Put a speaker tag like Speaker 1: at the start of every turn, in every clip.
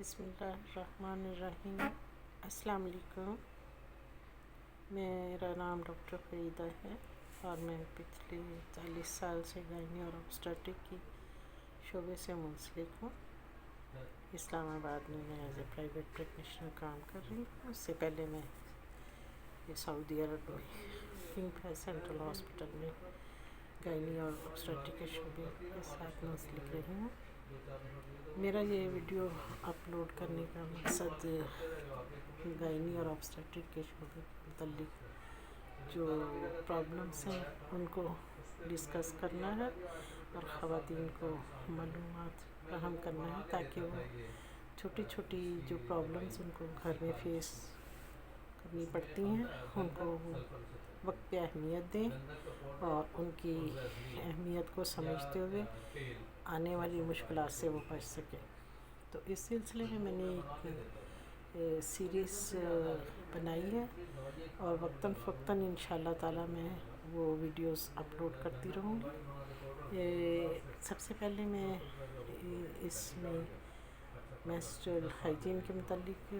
Speaker 1: بسم اللہ الرحمن الرحیم۔ السلام علیکم۔ میرا نام ڈاکٹر فریدہ ہے اور میں پچھلے 40 سال سے گائنی اور obstetric کی شعبے سے منسلک ہوں۔ اسلام آباد میں ایز اے پرائیویٹ پریکٹیشنر کام کر رہی ہوں۔ اس سے پہلے میں سعودی عرب میں کنگ سینٹرل ہاسپٹل میں گائنی اور obstetric کے شعبے کے ساتھ منسلک رہی ہوں۔ میرا یہ ویڈیو اپلوڈ کرنے کا مقصد گائنی اور obstetric کے شعبے کے متعلق جو پرابلمس ہیں ان کو ڈسکس کرنا ہے اور خواتین کو معلومات فراہم کرنا ہے تاکہ وہ چھوٹی چھوٹی جو پرابلمس ان کو گھر میں فیس کرنی پڑتی ہیں ان کو وقت پہ اہمیت دیں اور ان کی اہمیت کو سمجھتے ہوئے آنے والی مشکلات سے وہ بچ سکیں۔ تو اس سلسلے میں نے ایک سیریز بنائی ہے اور وقتاً فوقتاً انشاءاللہ تعالیٰ میں وہ ویڈیوز اپلوڈ کرتی رہوں گی۔ سب سے پہلے میں اس میں مینسٹرل ہائیجین کے متعلق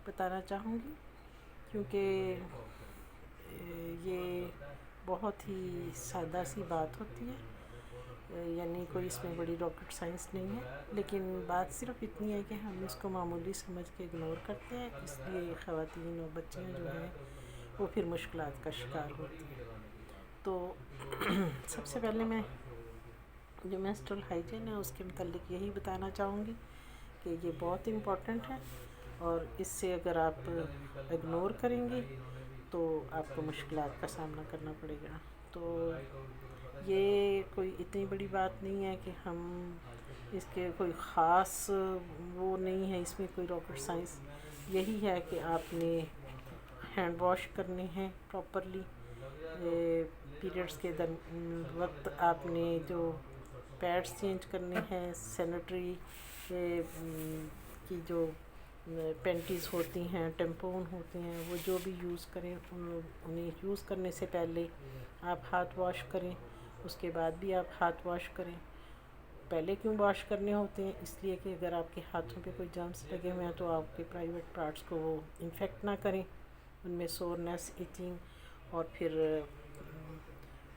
Speaker 1: بتانا چاہوں گی کیونکہ یہ بہت ہی سادہ سی بات ہوتی ہے، یعنی کوئی اس میں بڑی راکٹ سائنس نہیں ہے، لیکن بات صرف اتنی ہے کہ ہم اس کو معمولی سمجھ کے اگنور کرتے ہیں، اس لیے خواتین اور بچیاں جو ہیں وہ پھر مشکلات کا شکار ہوتی ہیں۔ تو سب سے پہلے میں جو مینسٹرل ہائیجین ہے اس کے متعلق یہی بتانا چاہوں گی کہ یہ بہت امپورٹنٹ ہے اور اس سے اگر آپ اگنور کریں گی تو آپ کو مشکلات کا سامنا کرنا پڑے گا۔ تو یہ کوئی اتنی بڑی بات نہیں ہے کہ ہم اس کے کوئی خاص وہ نہیں ہے، اس میں کوئی راکٹ سائنس یہی ہے کہ آپ نے ہینڈ واش کرنے ہیں پراپرلی، پیریڈس کے وقت آپ نے جو پیڈس چینج کرنے ہیں، سینیٹری کی جو پینٹیز ہوتی ہیں، ٹیمپون ہوتے ہیں، وہ جو بھی یوز کریں انہیں یوز کرنے سے پہلے آپ ہاتھ واش کریں، اس کے بعد بھی آپ ہاتھ واش کریں۔ پہلے کیوں واش کرنے ہوتے ہیں؟ اس لیے کہ اگر آپ کے ہاتھوں پہ کوئی جرمس لگے ہوئے ہیں تو آپ کے پرائیویٹ پارٹس کو وہ انفیکٹ نہ کریں، ان میں سورنس، ایچنگ اور پھر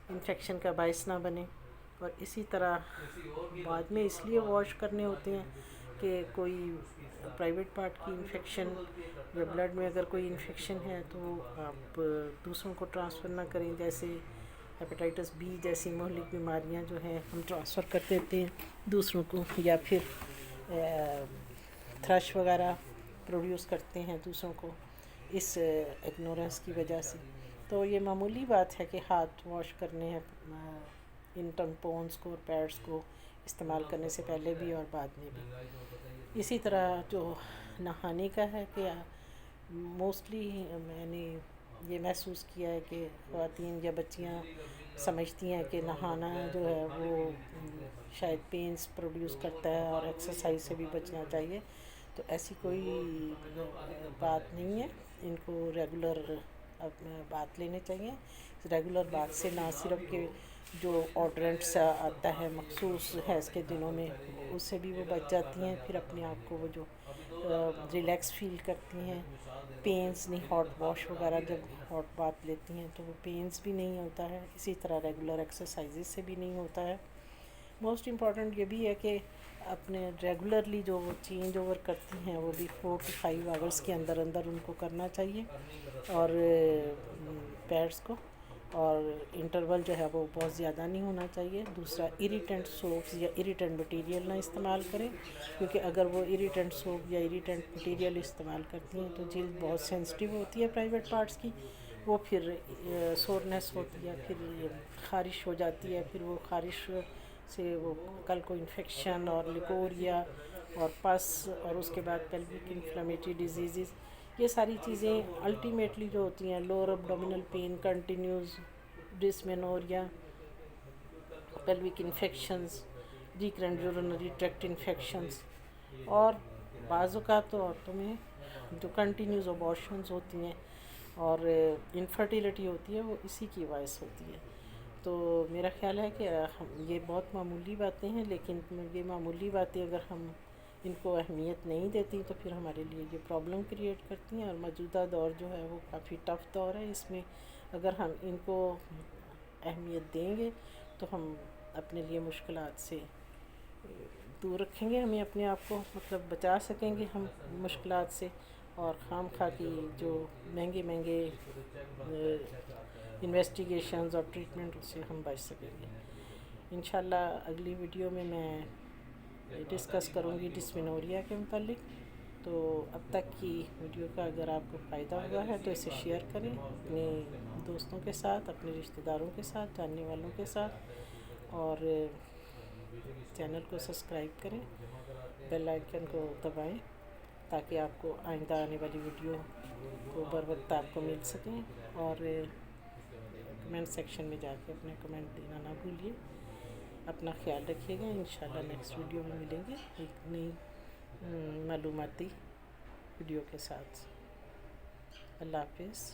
Speaker 1: انفیکشن کا باعث نہ بنے۔ اور اسی طرح بعد میں اس لیے واش کرنے ہوتے ہیں کہ کوئی پرائیویٹ پارٹ کی انفیکشن یا بلڈ میں اگر کوئی انفیکشن ہے تو آپ دوسروں کو ٹرانسفر نہ کریں، جیسے ہیپاٹائٹس بی جیسی مہلک بیماریاں جو ہیں ہم ٹرانسفر کر دیتے ہیں دوسروں کو، یا پھر تھرش وغیرہ پروڈیوس کرتے ہیں دوسروں کو اس اگنورنس کی وجہ سے۔ تو یہ معمولی بات ہے کہ ہاتھ واش کرنے ہیں ان ٹمپونس کو اور پیڈس کو استعمال کرنے سے پہلے بھی اور بعد میں بھی۔ اسی طرح جو نہانے کا ہے کہ موسٹلی میں نے یہ محسوس کیا ہے کہ خواتین یا بچیاں سمجھتی ہیں کہ نہانا جو ہے وہ شاید پینس پروڈیوس کرتا ہے اور ایکسرسائز سے بھی بچنا چاہیے، تو ایسی کوئی بات نہیں ہے۔ ان کو ریگولر بات لینے چاہیے۔ ریگولر بات سے نہ صرف کہ جو آڈرنٹس آتا ہے مخصوص حیض کے دنوں میں اس سے بھی وہ بچ جاتی ہیں، پھر اپنے آپ کو وہ جو ریلیکس فیل کرتی ہیں، پینس نہیں، ہاٹ واش وغیرہ جب ہاٹ بات لیتی ہیں تو وہ پینس بھی نہیں ہوتا ہے، اسی طرح ریگولر ایکسرسائزز سے بھی نہیں ہوتا ہے۔ موسٹ امپورٹنٹ یہ بھی ہے کہ اپنے ریگولرلی جو وہ چینج اوور کرتی ہیں وہ بھی 4 to 5 آورس کے اندر اندر ان کو کرنا چاہیے، اور پیڈس کو، اور انٹرول جو ہے وہ بہت زیادہ نہیں ہونا چاہیے۔ دوسرا، اریٹنٹ سوپس یا اریٹنٹ مٹیریل نہ استعمال کریں، کیونکہ اگر وہ اریٹنٹ سوپ یا اریٹنٹ مٹیریل استعمال کرتی ہیں تو جلد بہت سینسٹیو ہوتی ہے پرائیویٹ پارٹس کی، وہ پھر سورنس ہوتی ہے، پھر خارش ہو جاتی ہے، پھر وہ خارش سے وہ کل کو انفیکشن اور لیکوریا اور پس اور اس کے بعد پیلوک انفلیمیٹری ڈیزیزز، یہ ساری چیزیں الٹیمیٹلی جو ہوتی ہیں، lower abdominal pain continues, dysmenorrhoea, pelvic infections, recurrent urinary tract infections, اور بعض اوقات تو عورتوں میں جو کنٹینیوز ابارشنز ہوتی ہیں اور انفرٹیلٹی ہوتی ہے وہ اسی کی باعث ہوتی ہے۔ تو میرا خیال ہے کہ یہ بہت معمولی باتیں ہیں، لیکن یہ معمولی باتیں اگر ہم ان کو اہمیت نہیں دیتی تو پھر ہمارے لیے یہ پرابلم کریٹ کرتی ہیں. اور موجودہ دور جو ہے وہ کافی ٹف دور ہے. اس میں اگر ہم ان کو اہمیت دیں گے تو ہم اپنے لیے مشکلات سے دور رکھیں گے, ہمیں اپنے آپ کو مطلب بچا سکیں گے ہم مشکلات سے, اور خام خواہ کی جو مہنگے مہنگے انویسٹیگیشنز اور ٹریٹمنٹ سے ہم بچ سکیں گے. انشاءاللہ اگلی ویڈیو میں ڈسکس کروں گی ڈسمنوریا کے متعلق. تو اب تک کی ویڈیو کا اگر آپ کو فائدہ ہوا ہے تو اسے شیئر کریں اپنے دوستوں کے ساتھ, اپنے رشتہ داروں کے ساتھ, جاننے والوں کے ساتھ, اور چینل کو سبسکرائب کریں, بیل آئیکن کو دبائیں تاکہ آپ کو آئندہ آنے والی ویڈیو کو بر وقت آپ کو مل سکیں. اور کمنٹ سیکشن میں جا کے اپنے کمنٹ دینا نہ بھولیے. اپنا خیال رکھیے گا. انشاءاللہ نیکسٹ ویڈیو میں ملیں گے ایک نئی معلوماتی ویڈیو کے ساتھ. اللہ حافظ.